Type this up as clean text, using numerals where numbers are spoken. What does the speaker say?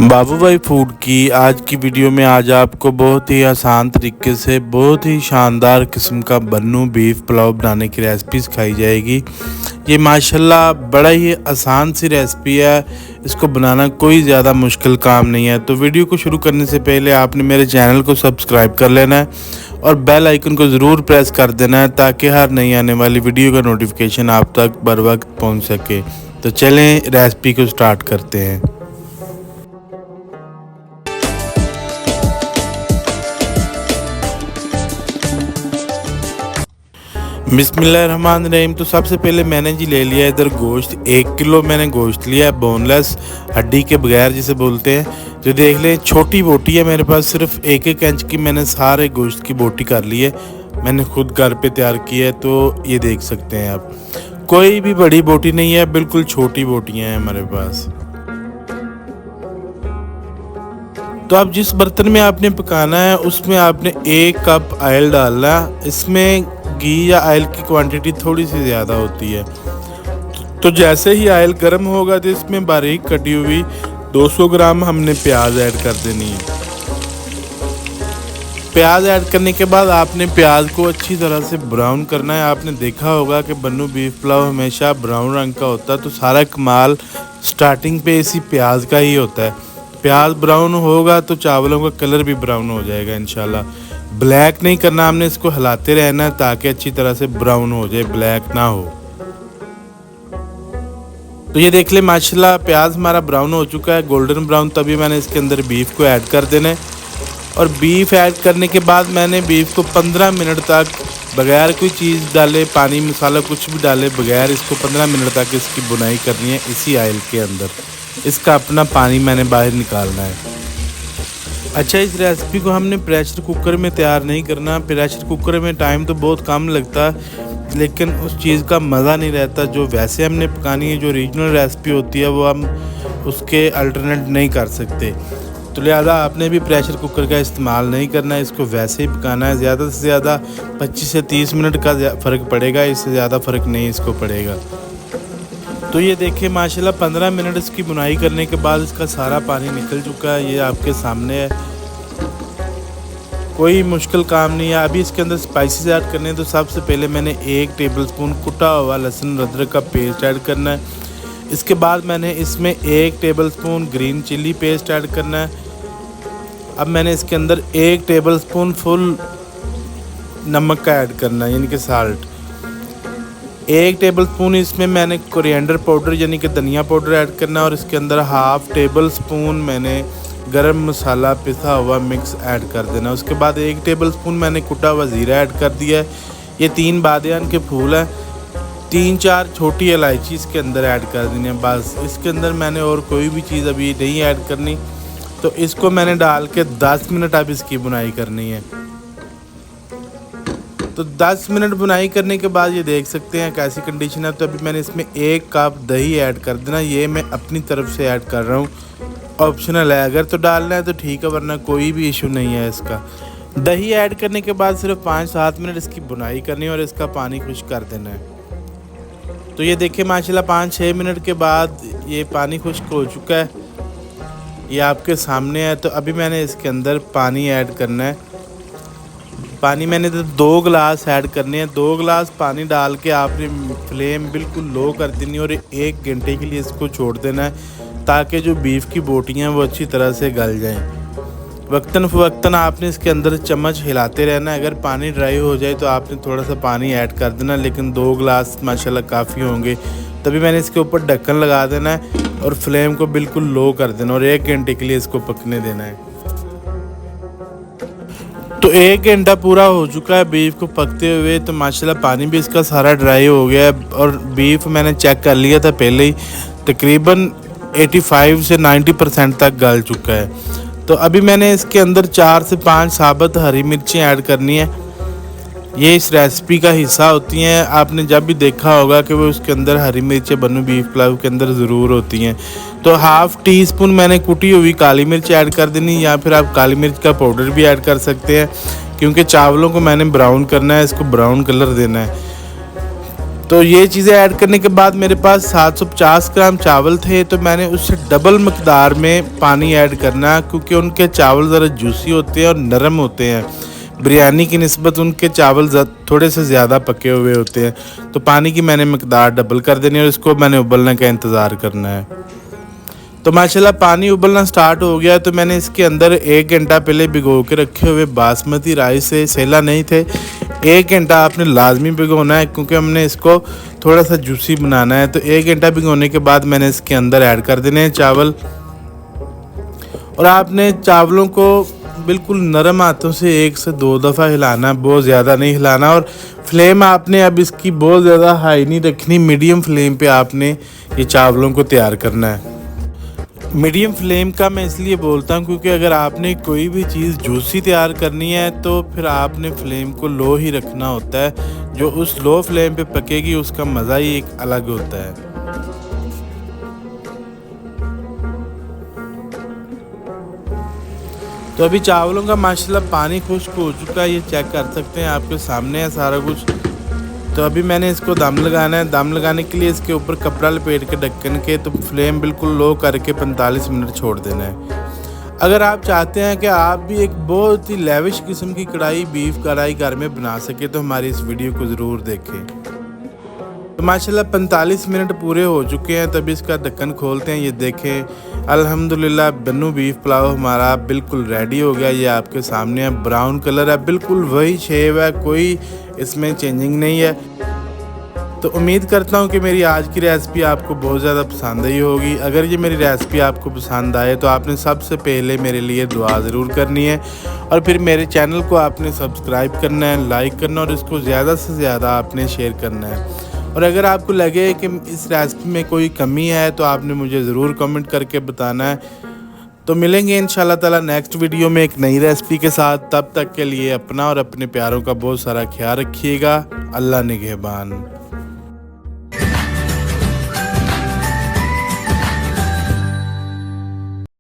बाबू भाई फूड की आज की वीडियो में आज आपको बहुत ही आसान तरीके से बहुत ही शानदार किस्म का बन्नू बीफ पुलाव बनाने की रेसिपी सिखाई जाएगी। ये माशाल्लाह बड़ा ही आसान सी रेसिपी है, इसको बनाना कोई ज़्यादा मुश्किल काम नहीं है। तो वीडियो को शुरू करने से पहले आपने मेरे चैनल को सब्सक्राइब कर लेना है और बेल आइकन को ज़रूर प्रेस कर देना है ताकि हर नई आने वाली वीडियो का नोटिफिकेशन आप तक बर वक्त पहुँच सके। तो चलें रेसिपी को स्टार्ट करते हैं। बिस्मिल्लाहिर्रहमानिर्रहीम। तो सबसे पहले मैंने जी ले लिया इधर गोश्त, 1 किलो मैंने गोश्त लिया है, बोनलेस हड्डी के बगैर जिसे बोलते हैं। तो देख लें छोटी बोटी है मेरे पास, सिर्फ 1-1 इंच की मैंने सारे गोश्त की बोटी कर ली है। मैंने खुद घर पे तैयार की है, तो ये देख सकते हैं आप। कोई भी बड़ी बोटी नहीं है, बिल्कुल छोटी बोटियाँ हैं हमारे पास। तो आप जिस बर्तन में आपने पकाना है उसमें आपने 1 कप ऑयल डालना है। इसमें घी या ऑयल की क्वांटिटी थोड़ी सी ज़्यादा होती है। तो जैसे ही ऑयल गर्म होगा तो इसमें बारीक कटी हुई 200 ग्राम हमने प्याज ऐड कर देनी है। प्याज ऐड करने के बाद आपने प्याज को अच्छी तरह से ब्राउन करना है। आपने देखा होगा कि बन्नू बीफ पुलाव हमेशा ब्राउन रंग का होता है, तो सारा कमाल स्टार्टिंग पे इसी प्याज का ही होता है। प्याज ब्राउन होगा तो चावलों का कलर भी ब्राउन हो जाएगा इंशाल्लाह। ब्लैक नहीं करना, हमने इसको हिलाते रहना है ताकि अच्छी तरह से ब्राउन हो जाए, ब्लैक ना हो। तो ये देख ले माशाल्लाह प्याज हमारा ब्राउन हो चुका है, गोल्डन ब्राउन। तभी मैंने इसके अंदर बीफ को ऐड कर देना है और बीफ ऐड करने के बाद मैंने बीफ को 15 मिनट तक बगैर कोई चीज़ डाले, पानी मसाला कुछ भी डाले बगैर, इसको 15 मिनट तक इसकी बुनाई करनी है इसी ऑयल के अंदर। इसका अपना पानी मैंने बाहर निकालना है। अच्छा, इस रेसिपी को हमने प्रेशर कुकर में तैयार नहीं करना। प्रेशर कुकर में टाइम तो बहुत कम लगता है, लेकिन उस चीज़ का मज़ा नहीं रहता जो वैसे हमने पकानी है। जो रीजनल रेसिपी होती है वो हम उसके अल्टरनेट नहीं कर सकते। तो लिहाजा आपने भी प्रेशर कुकर का इस्तेमाल नहीं करना है, इसको वैसे ही पकाना है। ज़्यादा से ज़्यादा 25 से 30 मिनट का फ़र्क पड़ेगा, इससे ज़्यादा फ़र्क नहीं इसको पड़ेगा। तो ये देखिए माशाल्लाह 15 मिनट इसकी बुनाई करने के बाद इसका सारा पानी निकल चुका है, ये आपके सामने है। कोई मुश्किल काम नहीं है। अभी इसके अंदर स्पाइसेस ऐड करने हैं। तो सबसे पहले मैंने 1 टेबलस्पून कुटा हुआ लहसुन अदरक का पेस्ट ऐड करना है। इसके बाद मैंने इसमें 1 tablespoon green chilli paste add करना है। अब मैंने इसके अंदर 1 टेबलस्पून फुल नमक का ऐड करना है, यानी कि साल्ट। 1 टेबलस्पून इसमें मैंने कोरिएंडर पाउडर यानी कि धनिया पाउडर ऐड करना है और इसके अंदर 1/2 टेबलस्पून मैंने गरम मसाला पिसा हुआ मिक्स ऐड कर देना। उसके बाद 1 टेबलस्पून मैंने कुटा हुआ ज़ीरा ऐड कर दिया है। ये 3 बादियान के फूल हैं, 3-4 छोटी इलायची इसके अंदर ऐड कर देनी है। बस इसके अंदर मैंने और कोई भी चीज़ अभी नहीं ऐड करनी। तो इसको मैंने डाल के 10 मिनट अब इसकी बुनाई करनी है। तो 10 मिनट बुनाई करने के बाद ये देख सकते हैं कैसी कंडीशन है। तो अभी मैंने इसमें 1 कप दही ऐड कर देना। ये मैं अपनी तरफ से ऐड कर रहा हूँ, ऑप्शनल है, अगर तो डालना है तो ठीक है, वरना कोई भी इशू नहीं है इसका। दही ऐड करने के बाद सिर्फ 5-7 मिनट इसकी बुनाई करनी है और इसका पानी खुश्क कर देना है। तो ये देखिए माशाल्लाह 5-6 मिनट के बाद ये पानी खुश्क हो चुका है, ये आपके सामने है। तो अभी मैंने इसके अंदर पानी ऐड करना है। पानी मैंने तो 2 गिलास ऐड करने हैं। 2 गिलास पानी डाल के आपने फ्लेम बिल्कुल लो कर देनी और 1 घंटे के लिए इसको छोड़ देना है ताकि जो बीफ की बोटियां वो अच्छी तरह से गल जाएं। वक्तन फ़वक्तन आपने इसके अंदर चम्मच हिलाते रहना है। अगर पानी ड्राई हो जाए तो आपने थोड़ा सा पानी ऐड कर देना, लेकिन 2 गिलास माशाल्लाह काफ़ी होंगे। तभी मैंने इसके ऊपर ढक्कन लगा देना है और फ्लेम को बिल्कुल लो कर देना और 1 घंटे के लिए इसको पकने देना है। तो 1 घंटा पूरा हो चुका है बीफ को पकते हुए। तो माशाल्लाह पानी भी इसका सारा ड्राई हो गया है और बीफ मैंने चेक कर लिया था पहले ही, तकरीबन 85 से 90% तक गल चुका है। तो अभी मैंने इसके अंदर 4 से 5 साबुत हरी मिर्चें ऐड करनी है। ये इस रेसिपी का हिस्सा होती हैं। आपने जब भी देखा होगा कि वो उसके अंदर हरी मिर्चें बन्नू बीफ पुलाव के अंदर ज़रूर होती हैं। तो 1/2 टीस्पून मैंने कुटी हुई काली मिर्च ऐड कर देनी, या फिर आप काली मिर्च का पाउडर भी ऐड कर सकते हैं, क्योंकि चावलों को मैंने ब्राउन करना है, इसको ब्राउन कलर देना है। तो ये चीज़ें ऐड करने के बाद मेरे पास 750 ग्राम चावल थे, तो मैंने उससे डबल मकदार में पानी ऐड करना, क्योंकि उनके चावल ज़रा जूसी होते हैं और नरम होते हैं। बिरयानी की निस्बत उनके चावल थोड़े से ज़्यादा पके हुए होते हैं, तो पानी की मैंने मकदार डबल कर देनी है और इसको मैंने उबलने का इंतज़ार करना है। तो माशाल्लाह पानी उबलना स्टार्ट हो गया, तो मैंने इसके अंदर 1 घंटा पहले भिगो के रखे हुए बासमती राइस से, सेला नहीं थे, 1 घंटा आपने लाजमी भिगोना है, क्योंकि हमने इसको थोड़ा सा जूसी बनाना है। तो 1 घंटा भिगोने के बाद मैंने इसके अंदर ऐड कर देने हैं चावल, और आपने चावलों को बिल्कुल नरम हाथों से 1 से 2 दफ़ा हिलाना, बहुत ज़्यादा नहीं हिलाना। और फ्लेम आपने अब इसकी बहुत ज़्यादा हाई नहीं रखनी, मीडियम फ्लेम पे आपने ये चावलों को तैयार करना है। मीडियम फ्लेम का मैं इसलिए बोलता हूँ क्योंकि अगर आपने कोई भी चीज़ जूसी तैयार करनी है तो फिर आपने फ्लेम को लो ही रखना होता है। जो उस लो फ्लेम पे पकेगी उसका मज़ा ही एक अलग होता है। तो अभी चावलों का माशाल्लाह पानी खुश्क हो चुका है, ये चेक कर सकते हैं, आपके सामने है सारा कुछ। तो अभी मैंने इसको दम लगाना है। दम लगाने के लिए इसके ऊपर कपड़ा लपेट के ढक्कन के, तो फ्लेम बिल्कुल लो करके 45 मिनट छोड़ देना है। अगर आप चाहते हैं कि आप भी एक बहुत ही लेविश किस्म की कढ़ाई, बीफ कढ़ाई घर में बना सके, तो हमारी इस वीडियो को ज़रूर देखें। तो माशाल्लाह 45 मिनट पूरे हो चुके हैं, तभी इसका ढक्कन खोलते हैं। ये देखें अल्हम्दुलिल्लाह बन्नू बीफ पुलाव हमारा बिल्कुल रेडी हो गया। ये आपके सामने है, ब्राउन कलर है, बिल्कुल वही शेप है, कोई इसमें चेंजिंग नहीं है। तो उम्मीद करता हूँ कि मेरी आज की रेसिपी आपको बहुत ज़्यादा पसंद आई होगी। अगर ये मेरी रेसिपी आपको पसंद आए तो आपने सबसे पहले मेरे लिए दुआ ज़रूर करनी है, और फिर मेरे चैनल को आपने सब्सक्राइब करना है, लाइक करना, और इसको ज़्यादा से ज़्यादा आपने शेयर करना है। और अगर आपको लगे कि इस रेसिपी में कोई कमी है तो आपने मुझे ज़रूर कमेंट करके बताना है। तो मिलेंगे इंशाल्लाह ताला नेक्स्ट वीडियो में एक नई रेसिपी के साथ। तब तक के लिए अपना और अपने प्यारों का बहुत सारा ख्याल रखिएगा। अल्लाह निगहबान।